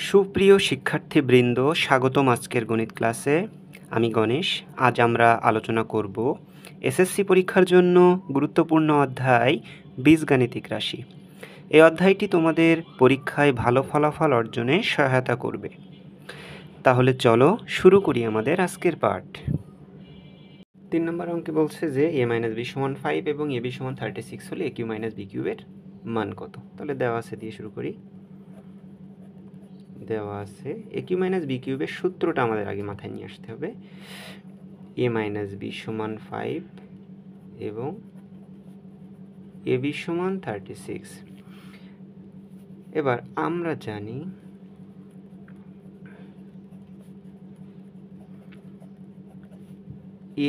সুপ্রিয় শিক্ষার্থীবৃন্দ, স্বাগতম আজকের গণিত ক্লাসে। আমি গণেশ। আজ আমরা আলোচনা করব এসএসসি পরীক্ষার জন্য গুরুত্বপূর্ণ অধ্যায় বীজগাণিতিক রাশি। এই অধ্যায়টি তোমাদের পরীক্ষায় ভালো ফলাফল অর্জনে সহায়তা করবে। তাহলে চলো শুরু করি আমাদের আজকের পাঠ। 3 নম্বর অঙ্কে বলছে যে a - b = 5 এবং ab = 36 হলে aq - b³ এর মান কত? তাহলে দেওয়া আছে, দিয়ে শুরু করি। দেওয়া আছে aq - b³ এর সূত্রটা আমাদের আগে মাথায় নিয়ে আসতে হবে। a - b = 5 এবং ab = 36। এবার আমরা জানি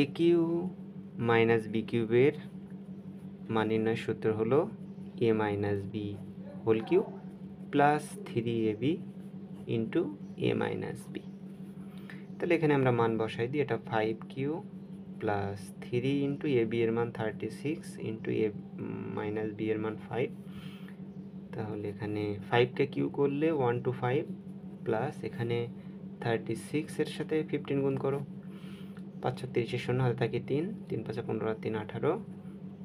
aq - b³ এর মান নির্ণয়ের সূত্র হলো a - b whole cube plus 3ab into a - b। তাহলে এখানে আমরা মান বসাই দিই। এটা 5q প্লাস 3 ইন্টু ab এর মান 36 ইন্টু a - b এর মান 5। তাহলে এখানে 5কে কিউ করলে 1 to 5 প্লাস এখানে 36 এর সাথে 15 গুণ করো। 5 × 30 এর 0 হাতে থাকে 3, 3 × 5 = 15 আর 3 = 18,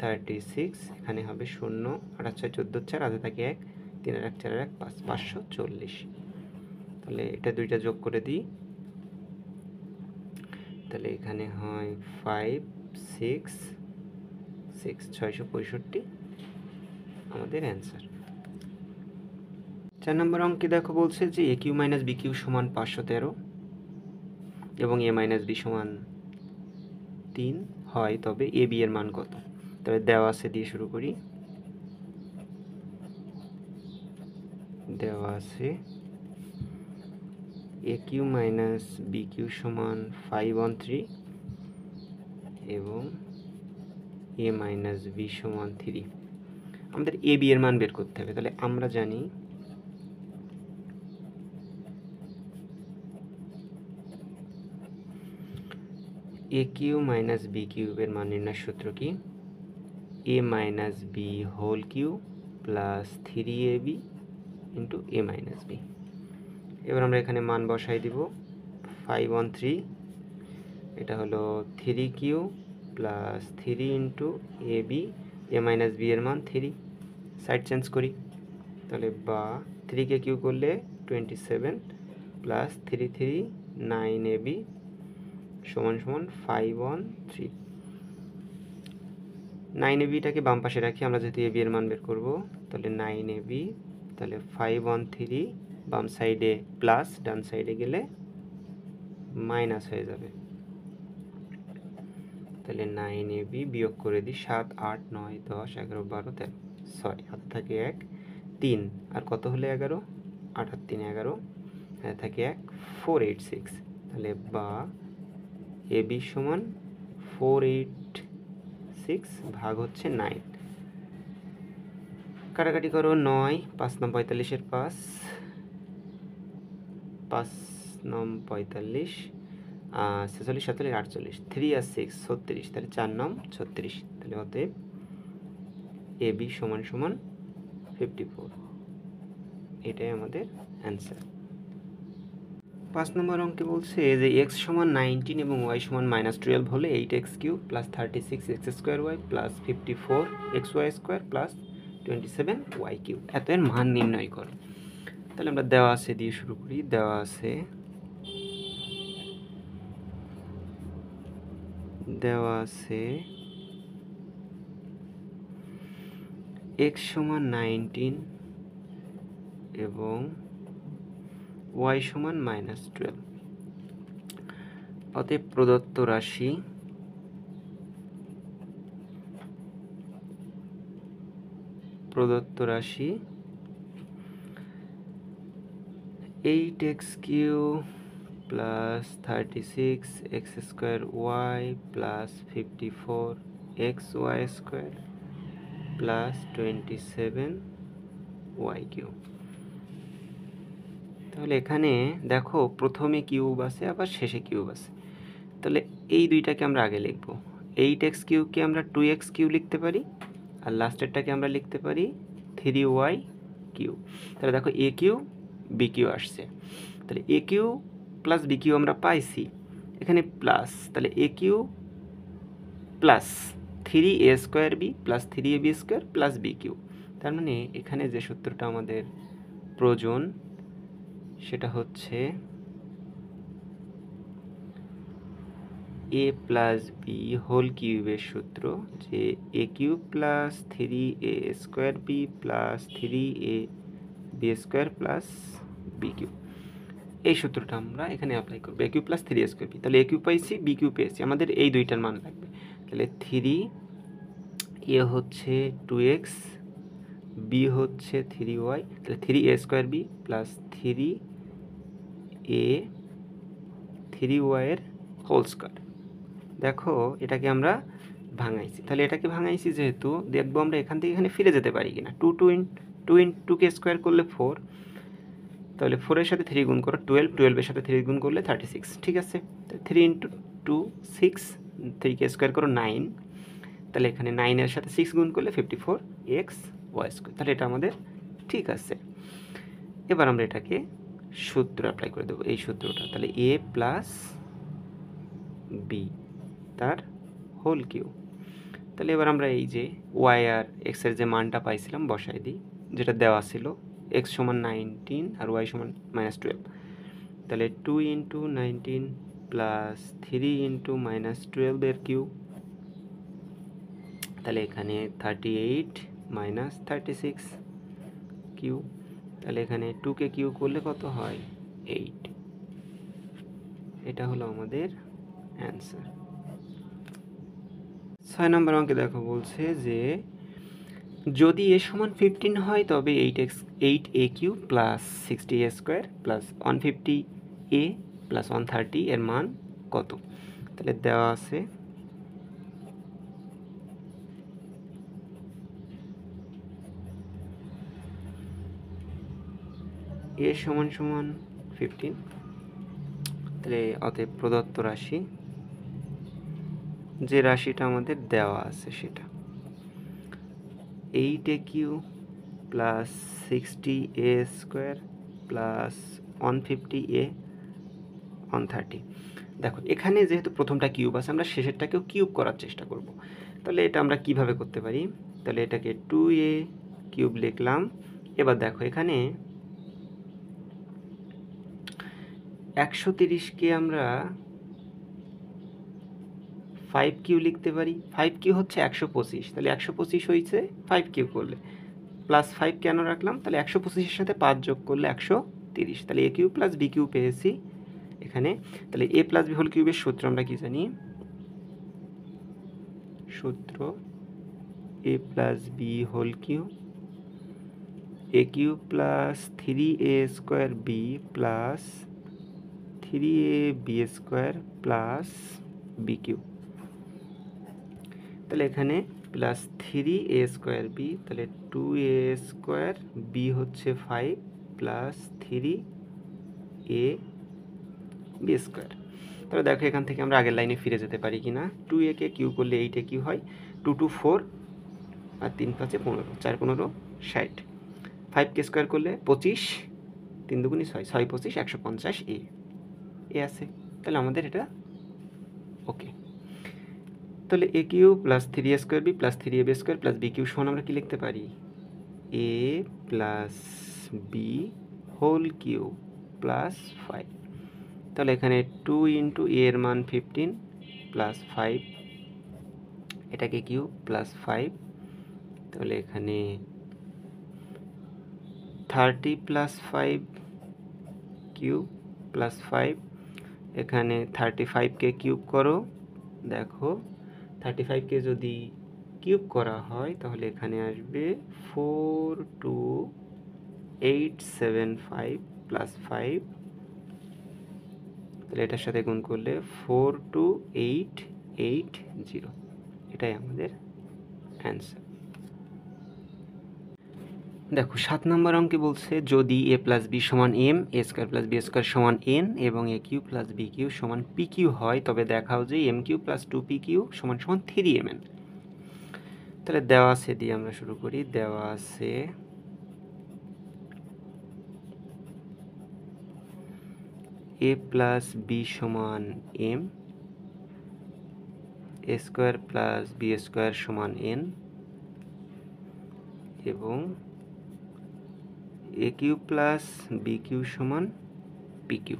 36 এখানে হবে 0, 8 × 6 = 14, 4 হাতে থাকে 1, 3 আর 1 4 আর 1 5, 540। তাহলে এটা দুইটা যোগ করে দিই। তাহলে এখানে হয় 5 6 6 665 আমাদের অ্যান্সার। 4 নম্বর অঙ্কে দেখো বলছে যে aq - bq = 513 এবং a - b = 3 হয়, তবে ab এর মান কত? তবে দেওয়া আছে, দিয়ে শুরু করি। দেওয়া আছে aq - bq = 513 এবং a - b = 3। আমাদের ab এর মান বের করতে হবে। তাহলে আমরা জানি aq - b³ এর মান নির্ণয়ের সূত্র কি? a - b whole cube plus 3ab into a - b। এবার আমরা এখানে মান বসাই দিব। 513 এটা হলো 3q plus 3 into ab, a - b এর মান 3। সাইড চেঞ্জ করি। তাহলে বা 3কে কিউ করলে 27 প্লাস 3 3 9ab = 513। 9ab-টাকে বাম পাশে রাখি আমরা, যেহেতু ab এর মান বের করব। তাহলে 9ab, তাহলে 513 বাম সাইডে প্লাস, ডান সাইডে গেলে মাইনাস হয়ে যাবে। তাহলে 9ab বিয়োগ করে দিই। 7 8 9 10 11 12 13, 6 হাতে থাকে 1, 3 আর কত হলে 11, 8 আর 3 11, হাতে থাকে 1, 486। তাহলে বা ab = 486 ভাগ হচ্ছে 9। কাটাকাটি করো। 9 5 9 45 এর 5, 5 9 45, 46 47 48, 3 আর 6 36, তাহলে 4 9 36। তাহলে অতএব ab = 54। এটাই আমাদের অ্যান্সার। 5 নম্বর অঙ্কে বলছে যে x = 19 এবং y = -12 হলে 8x³ plus 36x² plus 54xy² plus 27y³ এত এর মান নির্ণয় করো। তাহলে আমরা দেওয়া আছে, দিয়ে শুরু করি। দেওয়া আছে x = 19 এবং y = -12। অতএব প্রদত্ত রাশি (8x³ plus 36x² plus 54xy² plus 27y³। তাহলে এখানে দেখো প্রথমে কিউব আছে, আবার শেষে কিউব আছে। তাহলে এই দুইটাকে আমরা আগে লিখব। 8x³ আমরা 2x³ লিখতে পারি, আর লাস্টেরটাকে আমরা লিখতে পারি 3y³। তাহলে দেখো a³ বি কিউ আসছে। তাহলে এ কিউ প্লাস বি কিউ আমরা পাইছি, এখানে প্লাস, তাহলে এ cube plus 3a² b plus 3ab² plus B cube. তার মানে এখানে যে সূত্রটা আমাদের প্রয়োজন সেটা হচ্ছে এ প্লাস বি হোল কিউবের সূত্র, যে a cube plus 3a² b plus 3ab² plus B cube. এই সূত্রটা আমরা এখানে অ্যাপ্লাই করবো, এ কিউ প্লাস 3a² বি। তাহলে এ কিউ পাইছি, বি কিউ পেয়েছি, আমাদের এই দুইটার মান লাগবে। তাহলে 3 এ হচ্ছে 2x, বি হচ্ছে 3y, তাহলে 3a² বি প্লাস 3y এর হোল স্কয়ার। দেখো এটাকে আমরা ভাঙাইছি, তাহলে এটাকে ভাঙাইছি যেহেতু, দেখবো আমরা এখান থেকে এখানে ফিরে যেতে পারি কিনা। 2 স্কোয়ার করলে 4, তাহলে 4-এর সাথে 3 গুণ করো 12, 12-এর সাথে 3 গুণ করলে 36, ঠিক আছে। 3 × 2 6, 3 করো 9, তাহলে এখানে 9-এর সাথে 6 গুণ করলে 54xy², তাহলে এটা আমাদের ঠিক আছে। এবার আমরা এটাকে সূত্র অ্যাপ্লাই করে দেবো, এই সূত্রটা, তাহলে এ প্লাস বি তার হোল কিউ। তাহলে এবার আমরা এই যে ওয়াই আর এক্সের যে মানটা পাইছিলাম বসাই দিই, যেটা দেওয়া ছিল এক্স সমান 19 আর ওয়াই সমান -12, তাহলে 2 × 19 প্লাস 3 × -12 এর কিউব, তাহলে এখানে 38 - 36 কিউ, তাহলে এখানে 2কে কিউ করলে কত হয় 8। এটা হলো আমাদের অ্যান্সার। 6 নম্বর অঙ্কে দেখো বলছে যে যদি এ সমান 15 হয় তবে 8a³ plus 60a² plus 150a plus 130 এর মান কত? তাহলে দেওয়া আছে এ সমান 15, তাহলে অতএব প্রদত্ত রাশি, যে রাশিটা আমাদের দেওয়া আছে সেটা 8a³ plus 60a² plus 150a 130। দেখো এখানে যেহেতু প্রথমটা কিউব আছে, আমরা শেষেরটাকেও কিউব করার চেষ্টা করব। তাহলে এটা আমরা কিভাবে করতে পারি? তাহলে এটাকে 2a³ লিখলাম। এবার দেখো এখানে 130কে আমরা 5q লিখতে পারি। 5q হচ্ছে 125, তাহলে 125 হয়েছে 5q করলে, প্লাস 5 কেন রাখলাম? তাহলে 125-এর সাথে 5 যোগ করলে 130, তাহলে a³ প্লাস b³ পেয়েছি এখানে। তাহলে a প্লাস b হোল কিউবের সূত্র আমরা কি জানি? সূত্র a plus b whole cube a³ plus 3a² b plus 3ab² plus b³। তাহলে এখানে প্লাস 3a² b, তাহলে 2a² b হচ্ছে 5 প্লাস 3ab²। তাহলে দেখো এখান থেকে আমরা আগের লাইনে ফিরে যেতে পারি কিনা। 2a কে কিউ করলে 8a³ হয়, 2 2 4 আর 3 5 15, 4 15 60, 5কে স্কোয়ার করলে 25, 3 2 6, 6 25 150 এ আছে। তাহলে আমাদের এটা ওকে। তাহলে a³ plus 3a² b plus 3ab² plus b³ সমান আমরা কি লিখতে পারি? a plus b whole cube plus 5। তাহলে এখানে 2 × a এর মান 15 প্লাস 5, এটাকে কিউব প্লাস 5, তাহলে এখানে 30 প্লাস 5 কিউব প্লাস 5, এখানে 35কে কিউব করো, দেখো 35কে যদি কিউব করা হয় তাহলে এখানে আসবে 42875 প্লাস 5, তাহলে এটার সাথে গুণ করলে 42880, এটাই আমাদের অ্যান্সার। দেখো 7 নম্বর অঙ্কে বলছে যদি a প্লাস b সমান m, a² প্লাস b² সমান n এবং a³ প্লাস b³ সমান pq হয় তবে দেখাও যে m³ প্লাস 2pq সমান 3mn। তাহলে দেওয়া আছে দিয়ে আমরা শুরু করি। দেওয়া আছে এ প্লাস বি সমান M, A square plus B square সমান এন, এবং A cube plus B cube সমান পি কিউ।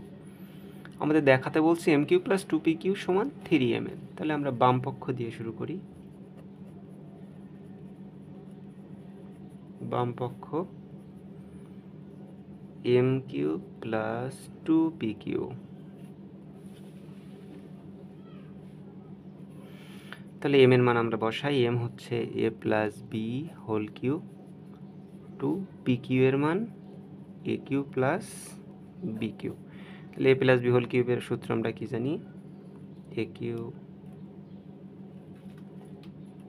আমাদের দেখাতে বলছি M cube plus two P cube সমান 3mn। তাহলে আমরা বাম পক্ষ দিয়ে শুরু করি। বাম পক্ষ m cube plus two P cube, তাহলে এম এর মান আমরা বসাই। এম হচ্ছে a plus b whole cube, two P cube এর মান a cube plus B cube. তাহলে এ প্লাস বি হোল কিউবের সূত্র আমরা কি জানি? A cube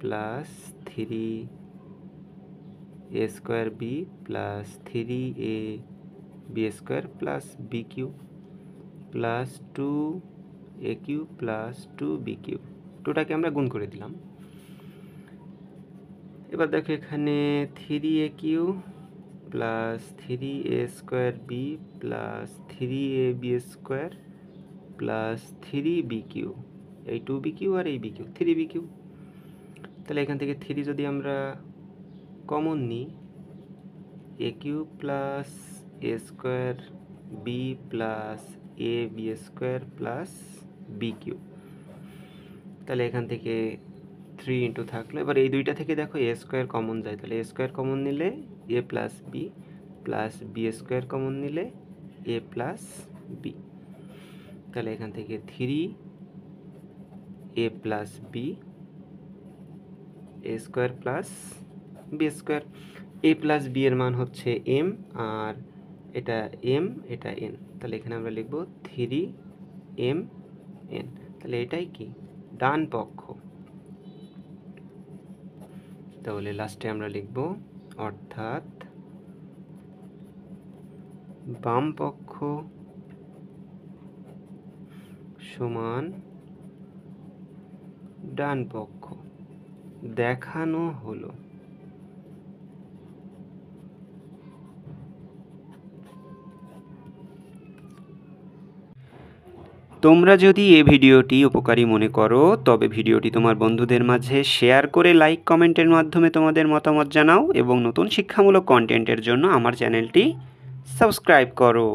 plus 3 a square b plus 3a b square plus B cube plus 2a cube plus 2b cube. টুটাকে আমরা গুণ করে দিলাম। এবার দেখো এখানে 3a cube plus 3a square b plus 3ab square plus 3b cube, এই 2b Q R এই b কিউ 3b কিউ। তাহলে এখান থেকে 3 যদি আমরা কমন নিই, a cube plus a square b plus a b square plus B cube. তাহলে এখান থেকে 3 ইন্টু থাকলো। এবার এই দুইটা থেকে দেখো এ স্কোয়ার কমন যায়, তাহলে এ স্কোয়ার কমন নিলে এ প্লাস বি স্কোয়ার কমন নিলে এ প্লাস বি। তাহলে এখান থেকে 3a plus B A square plus B square. A plus B এর মান হচ্ছে এম, আর এটা এম এটা এন। তাহলে এখানে আমরা লিখব 3mn। তাহলে এটাই কি ডান পক্ষ। তাহলে লাস্টে আমরা লিখব অর্থাৎ বাম পক্ষ সমান ডান পক্ষ দেখানো হলো। তোমরা যদি এই ভিডিওটি উপকারী মনে করো তবে ভিডিওটি তোমার বন্ধুদের মাঝে শেয়ার করে লাইক কমেন্টের মাধ্যমে তোমাদের মতামত জানাও, এবং নতুন শিক্ষামূলক কন্টেন্টের জন্য আমার চ্যানেলটি সাবস্ক্রাইব করো।